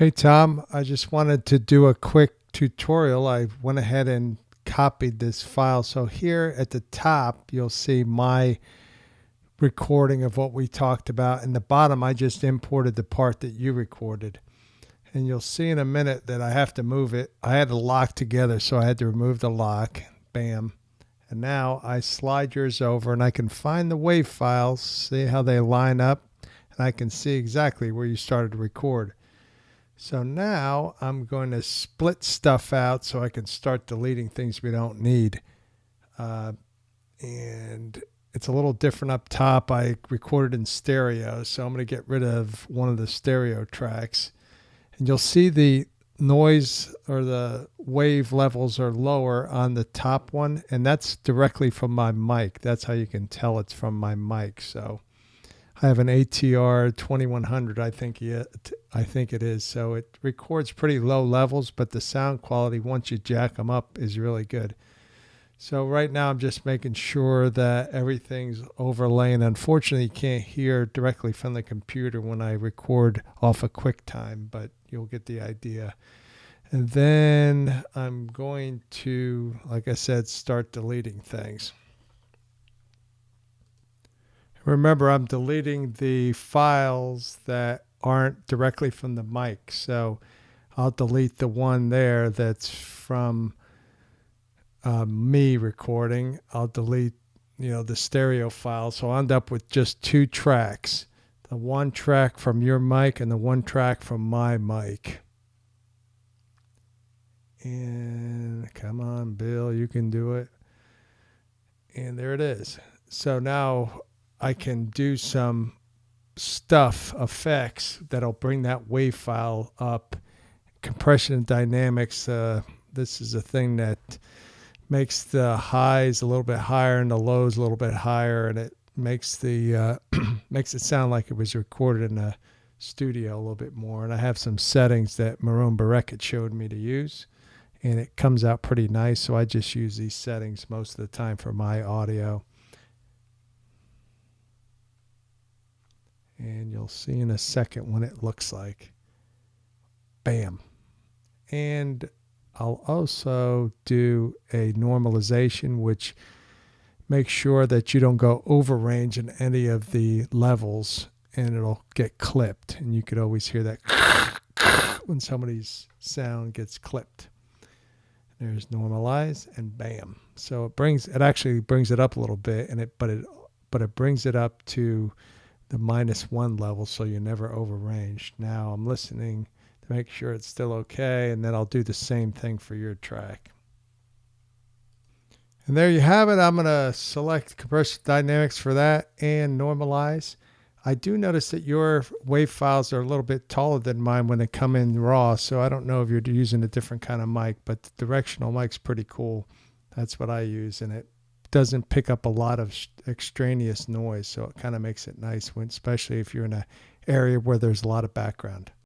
Hey Tom, I just wanted to do a quick tutorial. I went ahead and copied this file. So here at the top, you'll see my recording of what we talked about. In the bottom, I just imported the part that you recorded. And you'll see in a minute that I have to move it. I had to lock together, so I had to remove the lock. Bam. And now I slide yours over and I can find the WAV files, see how they line up, and I can see exactly where you started to record. So now I'm going to split stuff out so I can start deleting things we don't need. And it's a little different up top. I recorded in stereo, so I'm going to get rid of one of the stereo tracks. And you'll see the noise or the wave levels are lower on the top one, and that's directly from my mic. That's how you can tell it's from my mic. So I have an ATR 2100, I think it is. So it records pretty low levels, but the sound quality, once you jack them up, is really good. So right now I'm just making sure that everything's overlaying. Unfortunately, you can't hear directly from the computer when I record off of QuickTime, but you'll get the idea. And then I'm going to, like I said, start deleting things. Remember, I'm deleting the files that aren't directly from the mic. So I'll delete the one there that's from me recording. I'll delete, the stereo file. So I'll end up with just two tracks. The one track from your mic and the one track from my mic. And come on, Bill, you can do it. And there it is. So now I can do some effects that'll bring that wave file up. Compression and dynamics. This is a thing that makes the highs a little bit higher and the lows a little bit higher, and it makes the makes it sound like it was recorded in a studio a little bit more. And I have some settings that Maroon Berekit showed me to use, and it comes out pretty nice. So I just use these settings most of the time for my audio. And you'll see in a second what it looks like. Bam. And I'll also do a normalization, which makes sure that you don't go over range in any of the levels, and it'll get clipped. And you could always hear that when somebody's sound gets clipped. There's normalize, and bam. So it actually brings it up a little bit, and but it brings it up to the -1 level, so you're never over range. Now I'm listening to make sure it's still okay, and then I'll do the same thing for your track. And there you have it. I'm going to select compression dynamics for that and normalize. I do notice that your wave files are a little bit taller than mine when they come in raw, so I don't know if you're using a different kind of mic, but the directional mic's pretty cool. That's what I use, and it doesn't pick up a lot of extraneous noise, so it kind of makes it nice, especially if you're in an area where there's a lot of background.